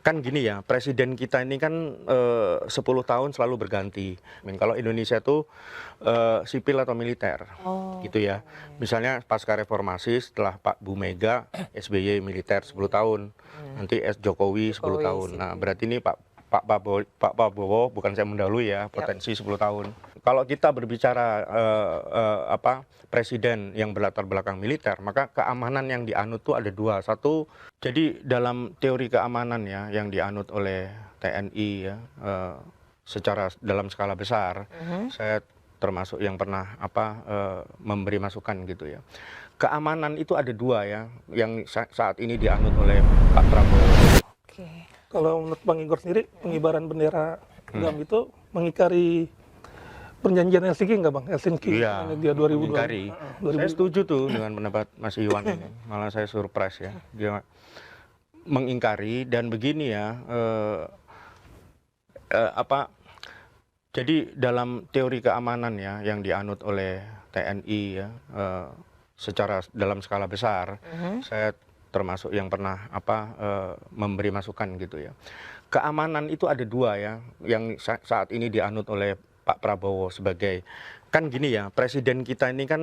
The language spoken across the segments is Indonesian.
Kan gini ya, presiden kita ini kan 10 tahun selalu berganti. Kalau Indonesia tuh sipil atau militer, Oh, gitu ya. oke. Misalnya pasca reformasi setelah Pak Bu Mega, SBY militer 10 tahun, Mhm. nanti Jokowi 10 Jokowi tahun. Nah, sipil. berarti ini Pak Prabowo, bukan saya mendahului ya, Yap. potensi 10 tahun. Kalau kita berbicara presiden yang berlatar belakang militer, maka keamanan yang dianut tuh ada dua. Satu, jadi dalam teori keamanan ya yang dianut oleh TNI ya, secara dalam skala besar, Mhm. saya termasuk yang pernah memberi masukan gitu ya. Keamanan itu ada dua ya, yang saat ini dianut oleh Pak Prabowo. Oke. Kalau menurut Bang Igor sendiri, pengibaran bendera GAM Hmm. itu mengingkari perjanjian Helsinki nggak Bang? Helsinki Iya, dia 2002. mengingkari. Saya 2005. setuju tuh dengan pendapat Mas Iwan ini. Malah saya surprise ya. Dia mengingkari dan begini ya, jadi dalam teori keamanan ya yang dianut oleh TNI ya, secara dalam skala besar, Mhm. saya termasuk yang pernah memberi masukan gitu ya. Keamanan itu ada dua ya, yang saat ini dianut oleh Pak Prabowo sebagai, kan gini ya, presiden kita ini kan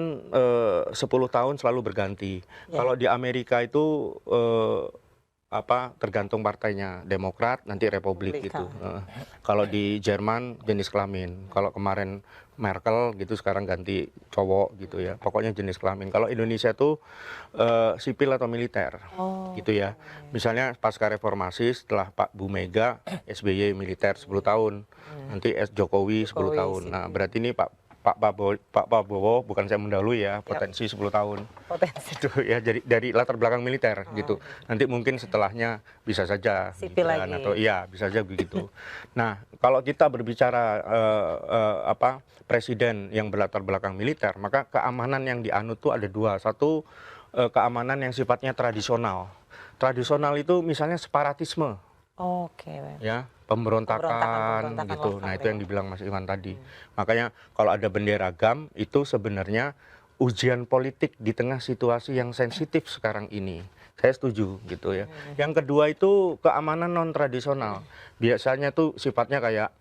10 tahun selalu berganti. Ya. Kalau di Amerika itu tergantung partainya, Demokrat nanti Republik gitu. Kalau di Jerman jenis kelamin. Kalau kemarin Merkel gitu, sekarang ganti cowok gitu ya. Pokoknya jenis kelamin. Kalau Indonesia tuh sipil atau militer Oh, gitu ya. Misalnya pasca reformasi setelah Pak Bu Mega, SBY militer 10 tahun, nanti Jokowi 10 Jokowi tahun. Nah, sipil. berarti ini Pak Prabowo, bukan saya mendahului ya, Yap. potensi 10 tahun. Potensi Itu ya, dari latar belakang militer gitu. Oh, Nanti mungkin setelahnya bisa saja sipil migran lagi. atau iya bisa saja begitu. Nah, kalau kita berbicara presiden yang berlatar belakang militer, maka keamanan yang dianut tuh ada dua. Satu, keamanan yang sifatnya tradisional. Tradisional itu misalnya separatisme Oke. ya, pemberontakan Pemberontakan gitu. lokal Nah, itu ya. yang dibilang Mas Iwan tadi. Makanya kalau ada bendera GAM itu sebenarnya ujian politik di tengah situasi yang sensitif sekarang ini. Saya setuju gitu ya. Yang kedua itu keamanan non tradisional. Biasanya tuh sifatnya kayak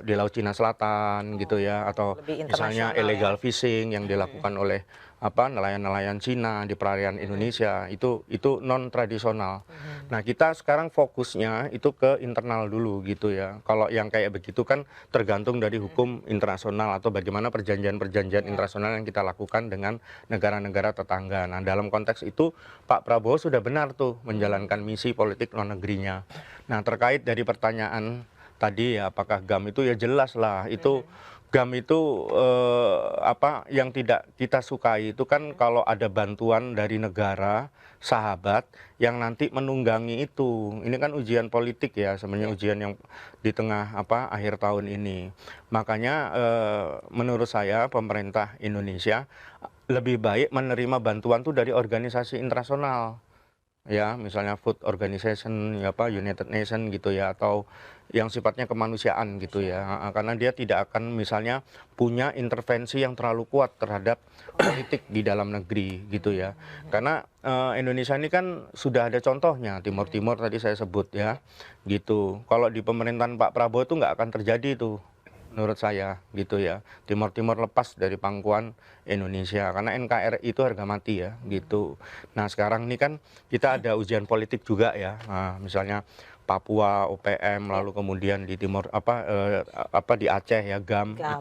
di Laut Cina Selatan gitu ya, atau Lebih misalnya internasional ya. illegal fishing yang dilakukan oleh nelayan-nelayan Cina di perairan Indonesia, itu non tradisional. Nah, kita sekarang fokusnya itu ke internal dulu gitu ya. Kalau yang kayak begitu kan tergantung dari hukum internasional atau bagaimana perjanjian-perjanjian internasional yang kita lakukan dengan negara-negara tetangga. Nah, dalam konteks itu Pak Prabowo sudah benar tuh menjalankan misi politik luar negerinya. Nah, terkait dari pertanyaan tadi ya, apakah GAM itu, ya jelas lah itu. GAM itu yang tidak kita sukai itu kan kalau ada bantuan dari negara sahabat yang nanti menunggangi itu. Ini kan ujian politik ya, sebenarnya ujian yang di tengah akhir tahun ini. Makanya menurut saya pemerintah Indonesia lebih baik menerima bantuan tuh dari organisasi internasional. Ya, misalnya Food Organization, ya United Nation gitu ya, atau yang sifatnya kemanusiaan gitu ya. Karena dia tidak akan misalnya punya intervensi yang terlalu kuat terhadap politik di dalam negeri gitu ya. Karena Indonesia ini kan sudah ada contohnya, Timur Timur tadi saya sebut ya, gitu. Kalau di pemerintahan Pak Prabowo itu nggak akan terjadi tuh, menurut saya gitu ya. Timur Timur lepas dari pangkuan Indonesia karena NKRI itu harga mati ya gitu. Nah, sekarang ini kan kita ada ujian politik juga ya. Nah, misalnya Papua OPM, lalu kemudian di timur di Aceh ya GAM, GAM.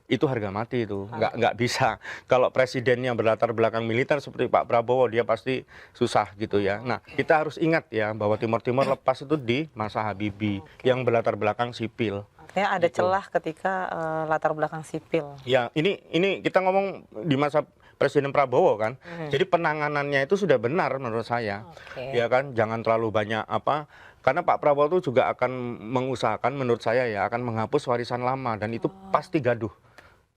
itu harga mati itu. Nggak bisa. Kalau presidennya berlatar belakang militer seperti Pak Prabowo, dia pasti susah gitu ya. Nah, kita harus ingat ya bahwa Timur Timur lepas itu di masa Habibie yang berlatar belakang sipil. Artinya ada Gitu. celah ketika latar belakang sipil. Ya, ini kita ngomong di masa Presiden Prabowo kan. Jadi penanganannya itu sudah benar menurut saya. Oke. Ya kan, jangan terlalu banyak karena Pak Prabowo itu juga akan mengusahakan menurut saya ya akan menghapus warisan lama dan itu pasti gaduh.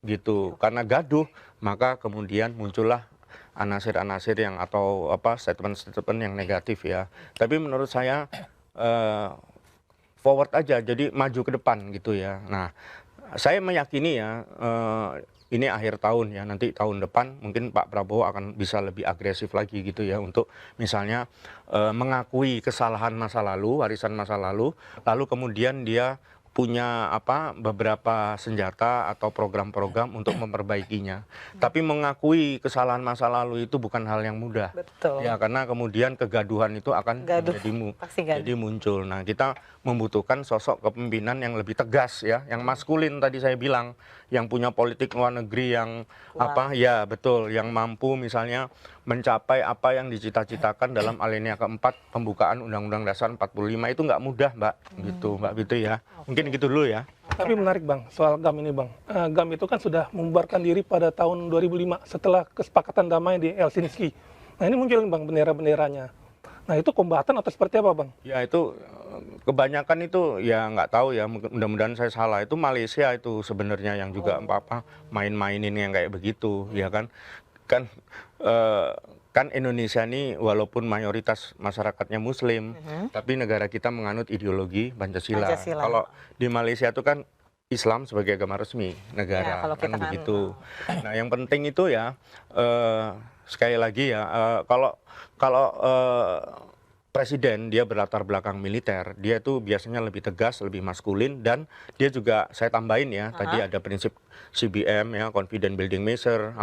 Gitu. Karena gaduh, maka kemudian muncullah anasir-anasir yang atau statement-statement yang negatif ya. Tapi menurut saya forward aja, jadi maju ke depan gitu ya. Nah, saya meyakini ya ini akhir tahun ya, nanti tahun depan mungkin Pak Prabowo akan bisa lebih agresif lagi gitu ya untuk misalnya mengakui kesalahan masa lalu, warisan masa lalu kemudian dia punya beberapa senjata atau program-program untuk memperbaikinya. Tapi mengakui kesalahan masa lalu itu bukan hal yang mudah. Betul. Ya, karena kemudian kegaduhan itu akan jadi muncul. Nah, kita membutuhkan sosok kepemimpinan yang lebih tegas ya, yang maskulin tadi saya bilang, yang punya politik luar negeri yang ya betul, yang mampu misalnya mencapai apa yang dicita-citakan dalam alinea keempat pembukaan Undang-Undang Dasar 45 itu nggak mudah, Mbak. Gitu, Mbak Fitri ya. Mungkin gitu dulu ya. Tapi menarik Bang, soal GAM ini Bang. GAM itu kan sudah membubarkan diri pada tahun 2005 setelah kesepakatan damai di Helsinki. Nah ini muncul Bang bendera-benderanya. Nah itu kombatan atau seperti apa Bang? Ya itu kebanyakan itu ya nggak tahu ya, mudah-mudahan saya salah. Itu Malaysia itu sebenarnya yang juga main-mainin yang kayak begitu ya kan. Kan Indonesia ini walaupun mayoritas masyarakatnya Muslim, tapi negara kita menganut ideologi Pancasila. Kalau di Malaysia itu kan Islam sebagai agama resmi negara, ya, kan begitu. Nah yang penting itu ya sekali lagi ya kalau presiden dia berlatar belakang militer, dia itu biasanya lebih tegas, lebih maskulin, dan dia juga saya tambahin ya, tadi ada prinsip CBM ya, confident building measure,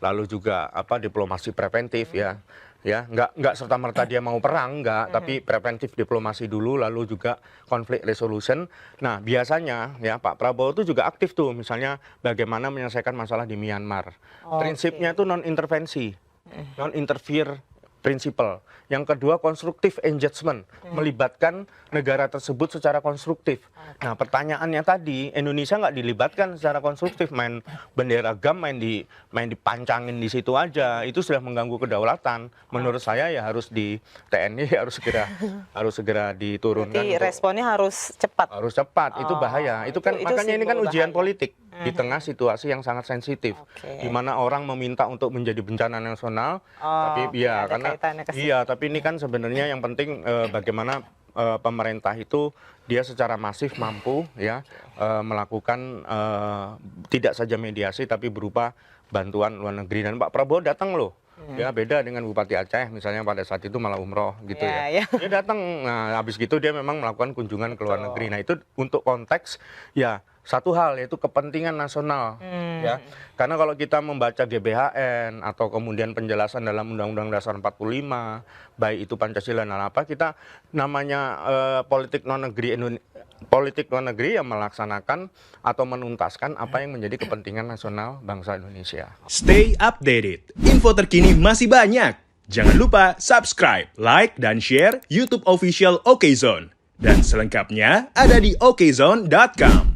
lalu juga diplomasi preventif ya, nggak serta merta dia mau perang, tapi preventif diplomasi dulu, lalu juga conflict resolution. Nah biasanya ya Pak Prabowo itu juga aktif tuh, misalnya bagaimana menyelesaikan masalah di Myanmar. Prinsipnya itu non intervensi, non interfere prinsipal. Yang kedua konstruktif engagement, melibatkan negara tersebut secara konstruktif. Nah pertanyaannya tadi, Indonesia nggak dilibatkan secara konstruktif, main bendera GAM main dipancangin di situ aja, itu sudah mengganggu kedaulatan. Menurut saya ya harus di TNI harus segera diturunkan. Jadi responnya harus cepat. Harus cepat, itu bahaya. Itu kan makanya ini kan ujian politik di tengah situasi yang sangat sensitif, di mana orang meminta untuk menjadi bencana nasional, tapi ya karena tapi ini kan sebenarnya yang penting bagaimana pemerintah itu dia secara masif mampu ya melakukan tidak saja mediasi tapi berupa bantuan luar negeri, dan Pak Prabowo datang loh. Ya beda dengan Bupati Aceh misalnya pada saat itu malah umroh gitu ya. Dia datang, nah habis gitu dia memang melakukan kunjungan ke luar negeri. Nah itu untuk konteks ya satu hal yaitu kepentingan nasional ya. Karena kalau kita membaca GBHN atau kemudian penjelasan dalam Undang-Undang Dasar 45, baik itu Pancasila dan apa, kita namanya politik luar negeri yang melaksanakan atau menuntaskan apa yang menjadi kepentingan nasional bangsa Indonesia. Stay updated. Info terkini masih banyak. Jangan lupa subscribe, like, dan share YouTube official OKZone. Dan selengkapnya ada di okezone.com.